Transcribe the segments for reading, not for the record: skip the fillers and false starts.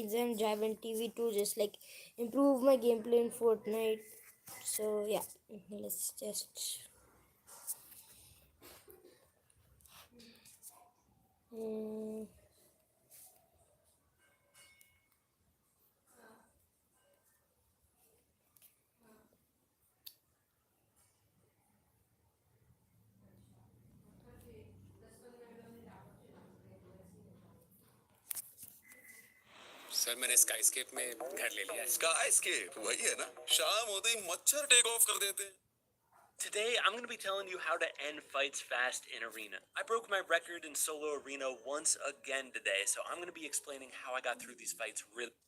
and Jivantv to just like improve my gameplay in Fortnite. So yeah, let's just. mm, sir मैंने स्काईस्केप में घर ले लिया है। स्काईस्केप वही है ना, शाम होते ही मच्छर टेक ऑफ कर देते हैं। Today, I'm going to be telling you how to end fights fast in Arena. I broke my record in solo Arena once again today, so I'm going to be explaining how I got through these fights really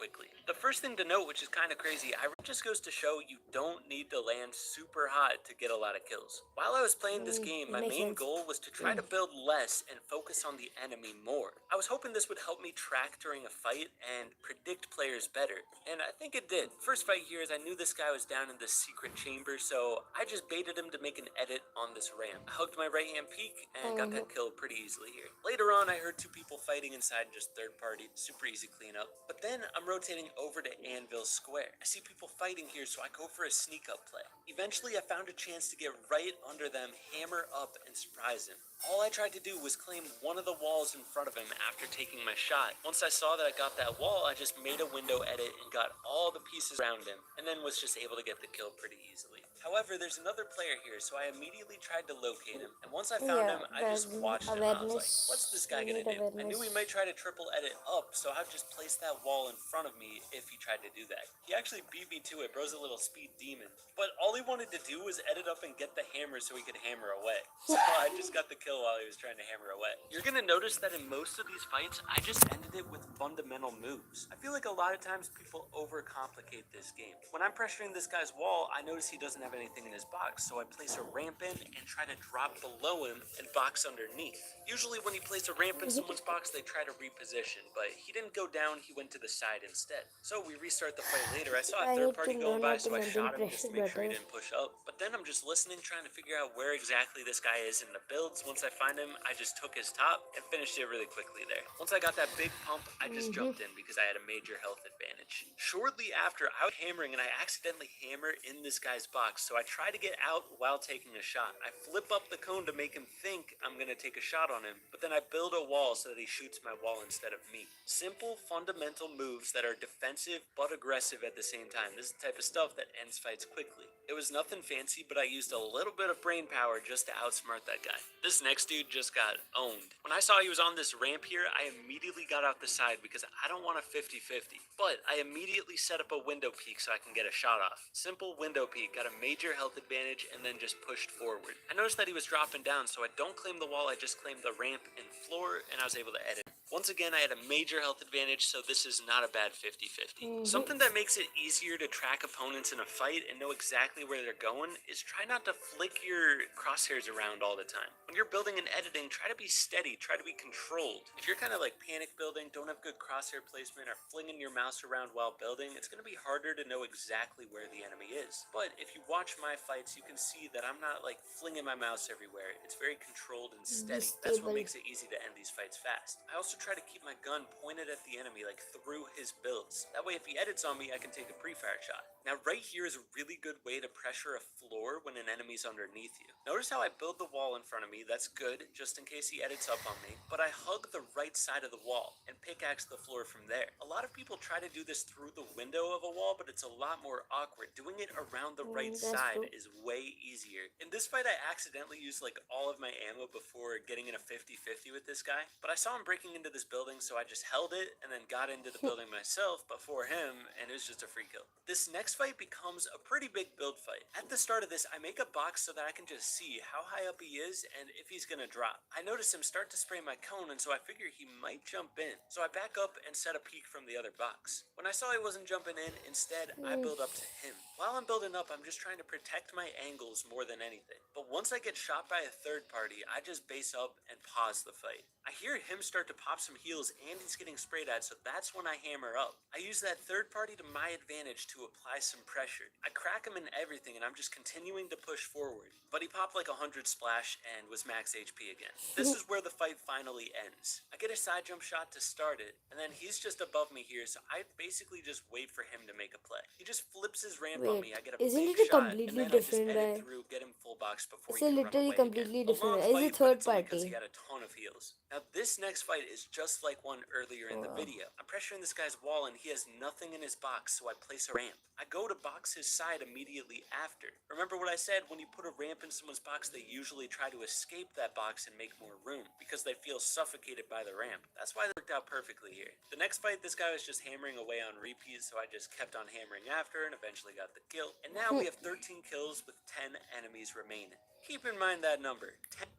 quickly. The first thing to note, which is kind of crazy, I just goes to show you don't need to land super high to get a lot of kills. While I was playing this game, it my makes main sense. goal was to try to build less and focus on the enemy more. I was hoping this would help me track during a fight and predict players better, and I think it did. First fight here is I knew this guy was down in this secret chamber, so I just baited him to make an edit on this ramp. I hugged my right hand peak and got that kill pretty easily here. Later on, I heard two people fighting inside just third party, super easy cleanup. But then I'm rotating over to Anvil Square. I see people fighting here, so I go for a sneak up play. Eventually, I found a chance to get right under them, hammer up, and surprise him. All I tried to do was claim one of the walls in front of him after taking my shot. Once I saw that I got that wall, I just made a window edit and got all the pieces around him, and then was just able to get the kill pretty easily. However, there's another player here, so I immediately tried to locate him, and once I found Yeah, him, I that just watched him, and I was like, what's this awareness. guy We gonna need do? I knew he awareness. might try to triple edit up, so I've just placed that wall in front of me if he tried to do that. He actually beat me to it, bro's a little speed demon. But all he wanted to do was edit up and get the hammer so he could hammer away. So I just got the kill while he was trying to hammer away. You're gonna notice that in most of these fights, I just ended it with fundamental moves. I feel like a lot of times people overcomplicate this game. When I'm pressuring this guy's wall, I notice he doesn't have anything in his box, so I place a ramp in and try to drop below him and box underneath. Usually when he plays a ramp in someone's box, they try to reposition, but he didn't go down, he went to the side instead. So we restart the fight later. I saw a I third need to party going learn by, how to so I maintain shot him just pressure to make sure he better. didn't push up. But then I'm just listening, trying to figure out where exactly this guy is in the builds. Once I find him, I just took his top and finished it really quickly there. Once I got that big pump, I just jumped in because I had a major health advantage. Shortly after, I was hammering and I accidentally hammer in this guy's box, so I try to get out while taking a shot. I flip up the cone to make him think I'm gonna take a shot on him, but then I build a wall so that he shoots my wall instead of me. Simple, fundamental moves that are defensive but aggressive at the same time. This is the type of stuff that ends fights quickly. It was nothing fancy, but I used a little bit of brain power just to outsmart that guy. This next dude just got owned. When I saw he was on this ramp here, I immediately got out the side because I don't want a 50-50. But I immediately set up a window peek so I can get a shot off. Simple window peek, got a major health advantage, and then just pushed forward. I noticed that he was dropping down, so I don't claim the wall, I just claimed the ramp and floor, and I was able to edit. Once again, I had a major health advantage, so this is not a bad 50-50. Something that makes it easier to track opponents in a fight and know exactly where they're going is try not to flick your crosshairs around all the time. When you're building and editing, try to be steady, try to be controlled. If you're kind of like panic building, don't have good crosshair placement, or flinging your mouse around while building, it's going to be harder to know exactly where the enemy is. But if you watch my fights, you can see that I'm not like flinging my mouse everywhere. It's very controlled and steady. That's what Stable. makes it easy to end these fights fast. I also try to keep my gun pointed at the enemy, like through his builds. That way if he edits on me, I can take a pre-fire shot. Now right here is a really good way to pressure a floor when an enemy's underneath you. Notice how I build the wall in front of me. That's good, just in case he edits up on me. But I hug the right side of the wall and pickaxe the floor from there. A lot of people try to do this through the window of a wall, but it's a lot more awkward. Doing it around the right That's side true. is way easier. In this fight, I accidentally used like all of my ammo before getting in a 50-50 with this guy. But I saw him breaking into this building, so I just held it and then got into the building myself before him, and it was just a free kill. This next fight becomes a pretty big build fight. At the start of this, I make a box so that I can just see how high up he is and if he's gonna drop. I notice him start to spray my cone, and so I figure he might jump in. So I back up and set a peek from the other box. When I saw he wasn't jumping in, instead, I build up to him. While I'm building up, I'm just trying to protect my angles more than anything. But once I get shot by a third party, I just base up and pause the fight. I hear him start to pop drops some heals and he's getting sprayed at, so that's when I hammer up. I use that third party to my advantage to apply some pressure. I crack him in everything and I'm just continuing to push forward. But he popped like 100 splash and was max HP again. This is where the fight finally ends. I get a side jump shot to start it, and then he's just above me here, so I basically just wait for him to make a play. He just flips his ramp on me, Wait, I get a isn't big it a shot, and completely then I just different edit guy? through, get him full box before It's he a can run literally away again. completely A different long guy. It's a fight, but third it's only because he party. had a ton of heals. Now this next fight is just like one earlier in the Wow. video. I'm pressuring this guy's wall and he has nothing in his box, so I place a ramp. I go to box his side immediately after. Remember what I said, when you put a ramp in someone's box, they usually try to escape that box and make more room because they feel suffocated by the ramp. That's why it worked out perfectly here. The next fight, this guy was just hammering away on repeats, so I just kept on hammering after and eventually got the kill. And now we have 13 kills with 10 enemies remaining. Keep in mind that number. 10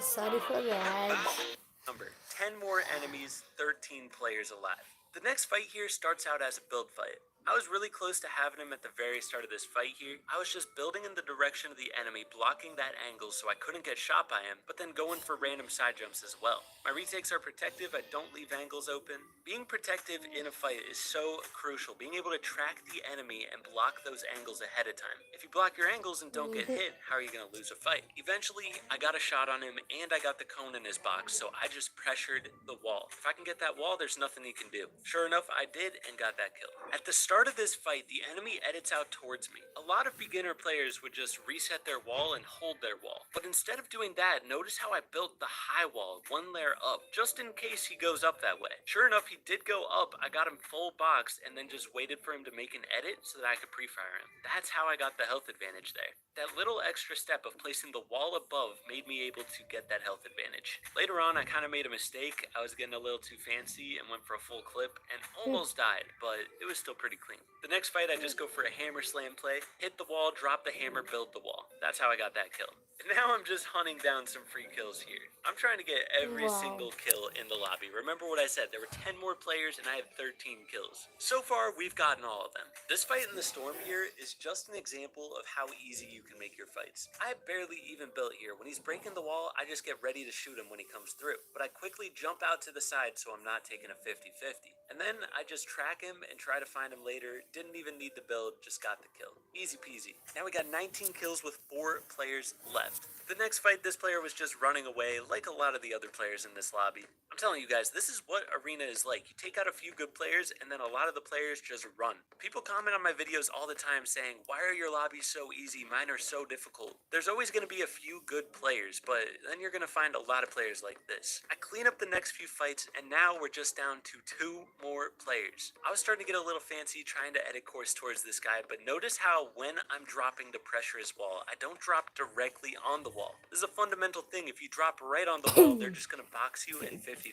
Sorry for the ads. number. 10 more enemies, 13 players alive. The next fight here starts out as a build fight. I was really close to having him at the very start of this fight here. I was just building in the direction of the enemy, blocking that angle so I couldn't get shot by him, but then going for random side jumps as well. My retakes are protective, I don't leave angles open. Being protective in a fight is so crucial, being able to track the enemy and block those angles ahead of time. If you block your angles and don't get hit, how are you going to lose a fight? Eventually, I got a shot on him and I got the cone in his box, so I just pressured the wall. If I can get that wall, there's nothing he can do. Sure enough, I did and got that kill. At the start of this fight, the enemy edits out towards me. A lot of beginner players would just reset their wall and hold their wall. But instead of doing that, notice how I built the high wall one layer up, just in case he goes up that way. Sure enough, he did go up. I got him full boxed and then just waited for him to make an edit so that I could pre-fire him. That's how I got the health advantage there. That little extra step of placing the wall above made me able to get that health advantage. Later on, I kind of made a mistake. I was getting a little too fancy and went for a full clip and almost died, but it was still pretty clean. The next fight, I just go for a hammer slam play, hit the wall, drop the hammer, build the wall. That's how I got that kill. And now I'm just hunting down some free kills here. I'm trying to get every Wow. single kill in the lobby. Remember what I said, there were 10 more players and I had 13 kills. So far, we've gotten all of them. This fight in the storm here is just an example of how easy you can make your fights. I barely even built here. When he's breaking the wall, I just get ready to shoot him when he comes through. But I quickly jump out to the side so I'm not taking a 50-50. And then I just track him and try to find him later. Didn't even need the build, just got the kill. Easy peasy. Now we got 19 kills with 4 players left. The next fight, this player was just running away like a lot of the other players in this lobby. I'm telling you guys, this is what Arena is like. You take out a few good players and then a lot of the players just run. People comment on my videos all the time saying, why are your lobbies so easy? Mine are so difficult. There's always going to be a few good players, but then you're going to find a lot of players like this. I clean up the next few fights and now we're just down to 2 more players. I was starting to get a little fancy trying to edit course towards this guy, but notice how when I'm dropping to pressure his wall, I don't drop directly on the wall. This is a fundamental thing. If you drop right on the wall, they're just going to box you in 50-50.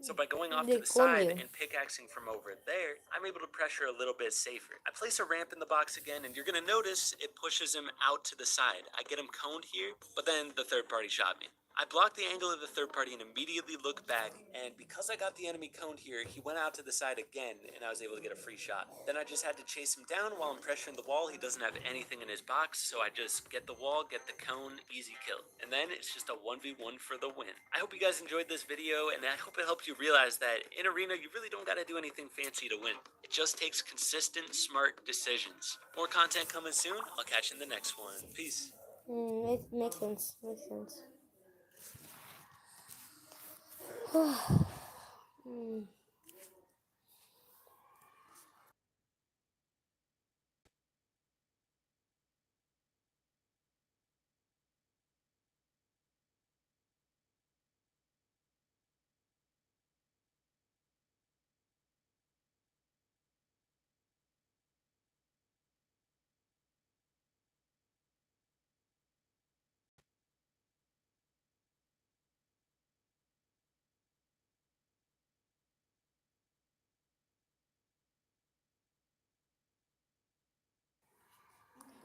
So by going off to They the con side you. and pickaxing from over there, I'm able to pressure a little bit safer. I place a ramp in the box again, and you're going to notice it pushes him out to the side. I get him coned here, but then the third party shot me. I blocked the angle of the third party and immediately looked back, and because I got the enemy coned here, he went out to the side again, and I was able to get a free shot. Then I just had to chase him down while I'm pressuring the wall. He doesn't have anything in his box, so I just get the wall, get the cone, easy kill. And then it's just a 1v1 for the win. I hope you guys enjoyed this video, and I hope it helped you realize that in Arena, you really don't gotta do anything fancy to win. It just takes consistent, smart decisions. More content coming soon. I'll catch you in the next one. Peace. It makes sense. Makes sense. Hmm.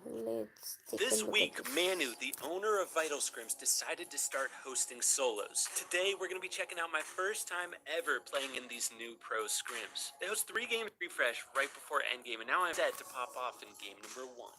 Let's take a This look week, at this. Manu, the owner of Vital Scrims, decided to start hosting solos. Today, we're going to be checking out my first time ever playing in these new pro scrims. They host 3 games refresh right before endgame, and now I'm set to pop off in game number 1.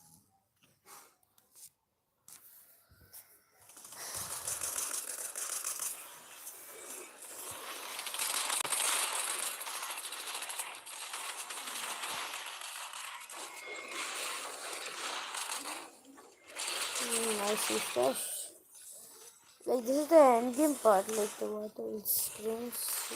see stuff. Like this is the end game part, like the water screens.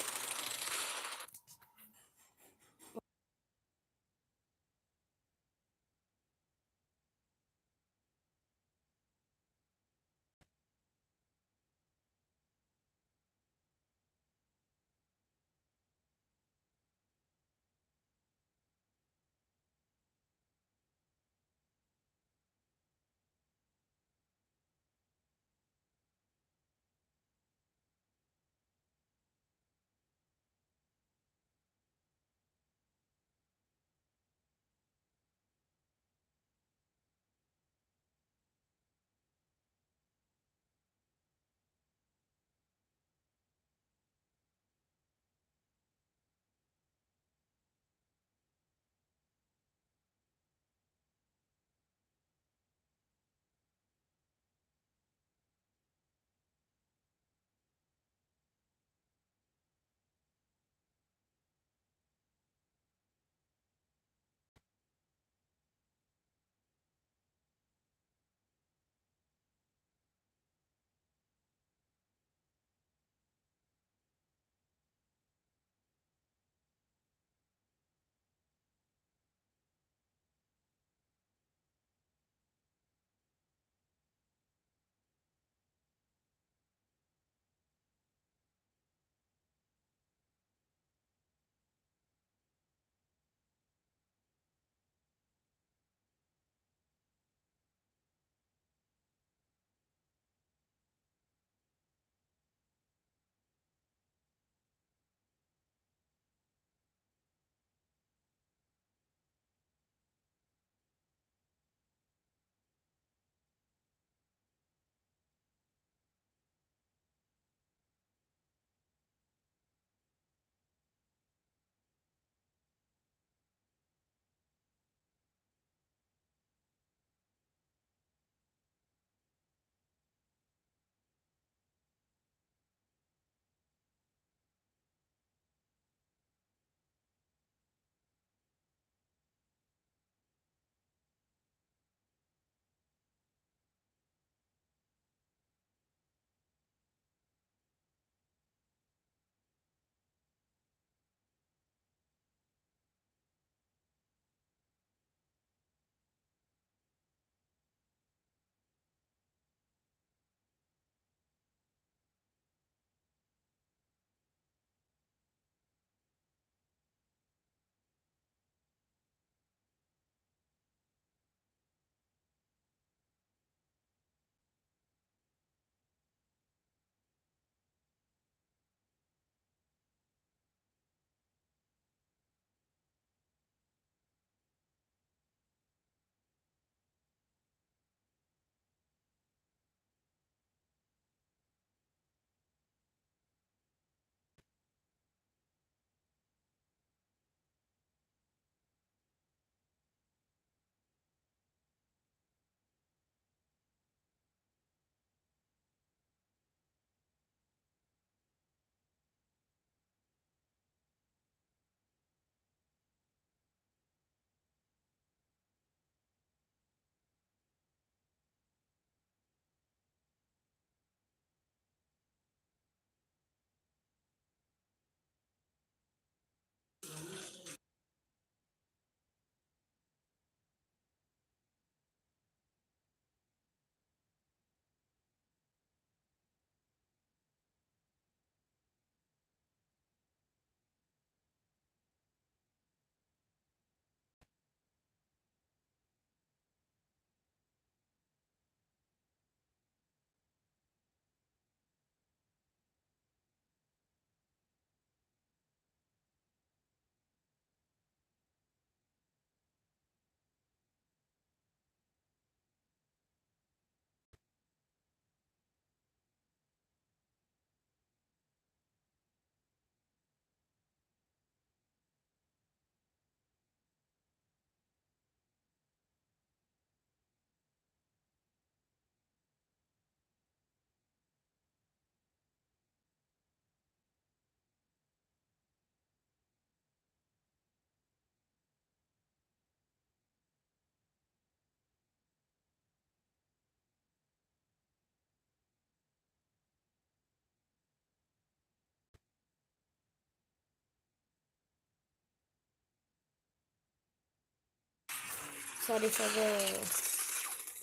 Sorry for the.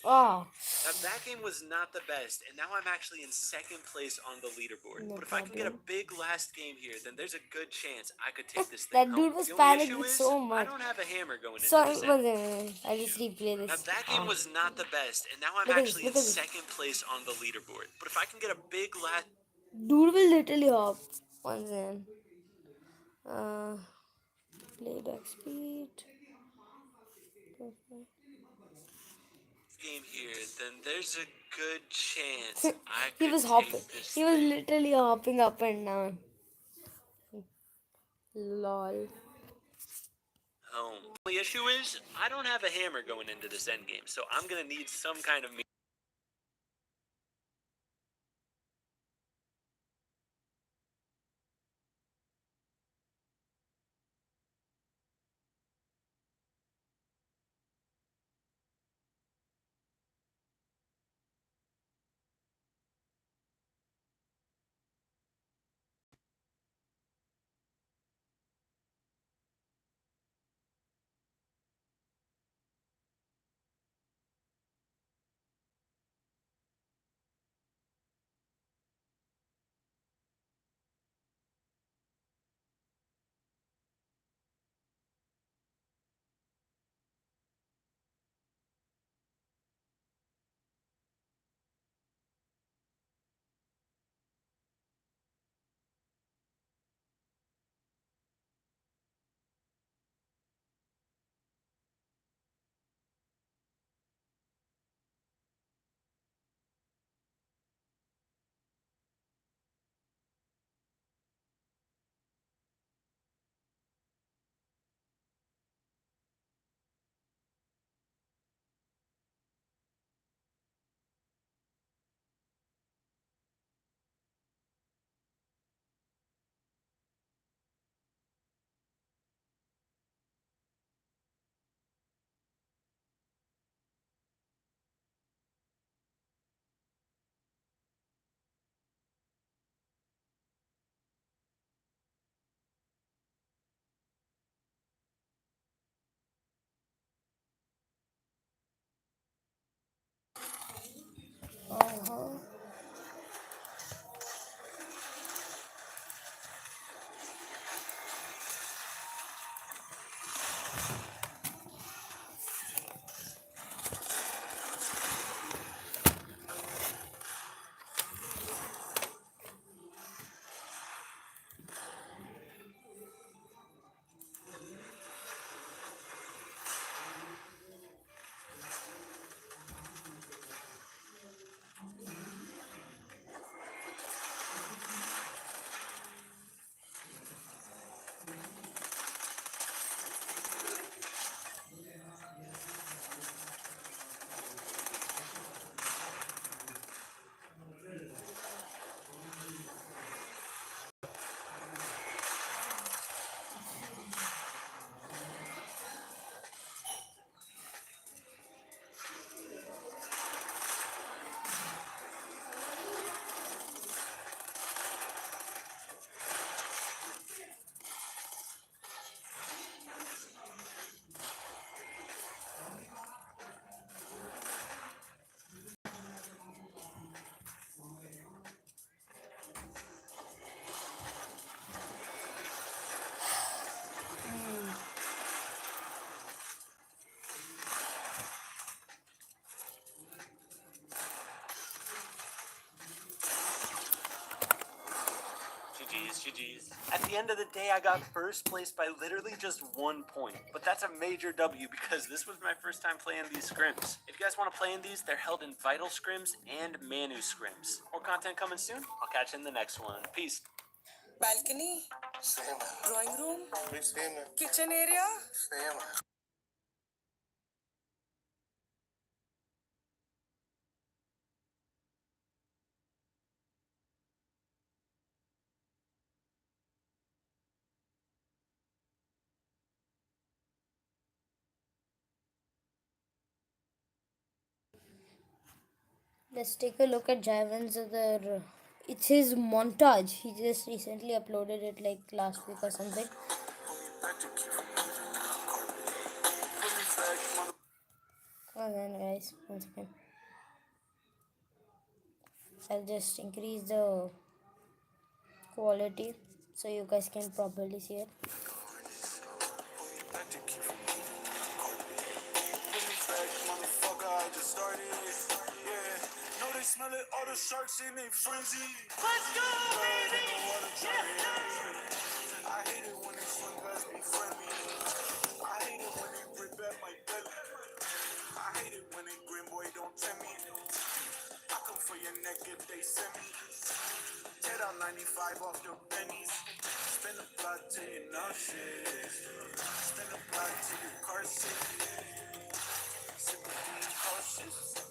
Ah, Now that game was not the best, and now I'm actually in second place on the leaderboard. no But if I can get a problem. big last game here, then there's a good chance I could take this thing That home. dude was The only issue panicking is, so I much. don't have a hammer going into So, this end. one second, I'll just replay Now this. that game Ah, was not the best, and now I'm look at this, actually in look at this. second place on the leaderboard. But if I can get a big last Dude will literally hop. One second. Uh, Playback speed. Okay. game here, then there's a good chance I He could was take hopping. this He was thing literally hopping up and down. Lol. home. The only issue is, I don't have a hammer going into this end game, so I'm gonna need some kind of Uh-huh. GG's. At the end of the day, I got first place by literally just 1 point. But that's a major W because this was my first time playing these scrims. If you guys want to play in these, they're held in Vital Scrims and Manu Scrims. More content coming soon. I'll catch you in the next one. Peace. Balcony, Same. drawing room, We same. kitchen area. Same. Let's take a look at Jivant's other. It's his montage. He just recently uploaded it like last week or something. then guys, 1 second. I'll just increase the quality so you guys can properly see it. Smell it, all the sharks in they frenzy. Let's go, baby! I hate it when they swing guys be friendly. I hate it when they rip at my belly. I hate it when they grim boy don't tell me. I come for your neck if they send me. Get out 95 off your pennies. Spin the block till you nauseous. Spin the block till your car sick. Sipping being cautious.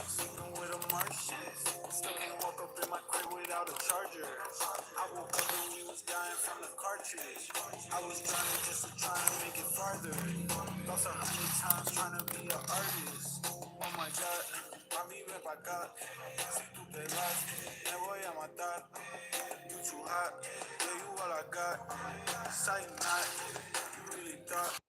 Sleeping with a Martian. Still can't walk up in my crib without a charger. I woke up and we was dying from the cartridge. I was trying to make it farther. Lost 100 times trying to be an artist. Oh my god, mami ven pa' acá. Si tú te vas, me voy a matar. You too hot, yeah you all I got. Sight not, you really thought.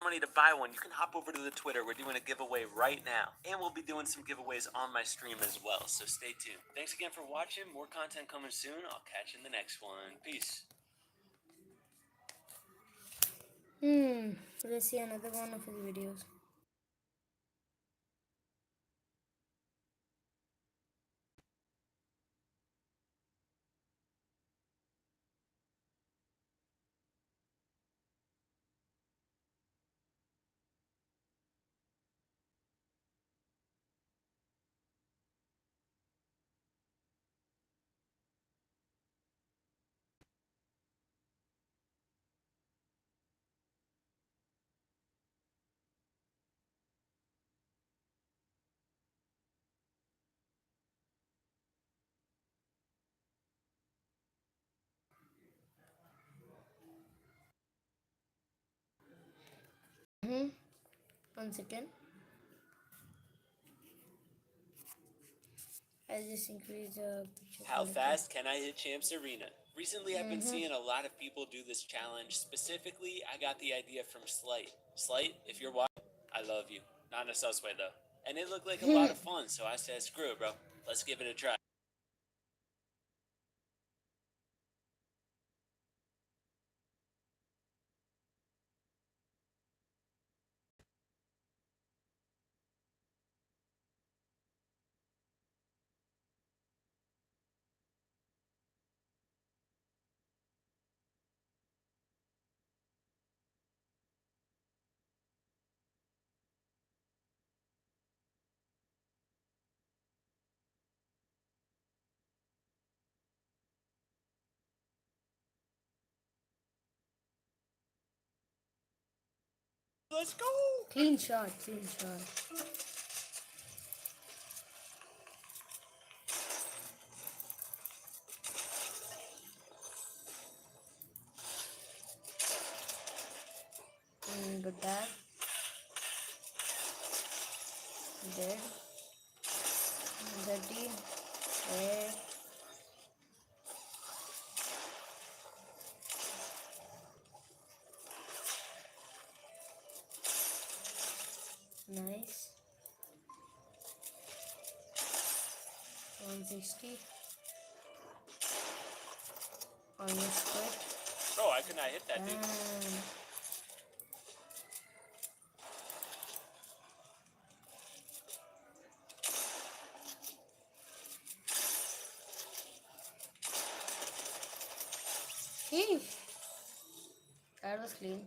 Money to buy one, you can hop over to the Twitter. We're doing a giveaway right now, and we'll be doing some giveaways on my stream as well, so stay tuned. Thanks again for watching. More content coming soon. I'll catch you in the next one. Peace. Let's see another one of his videos. Mm-hmm. 1 second. I'll just increase the picture How quality. fast can I hit Champs Arena? Recently, I've been seeing a lot of people do this challenge. Specifically, I got the idea from Slight. Slight, if you're watching, I love you. Not in a sus way, though. And it looked like a lot of fun, so I said, screw it, bro. Let's give it a try. Let's go! Clean shot, clean shot. Good tap. Dead. Dirty. Red. Nice. 160. Almost quit. Bro, I could not hit that dude. Hey, that was clean.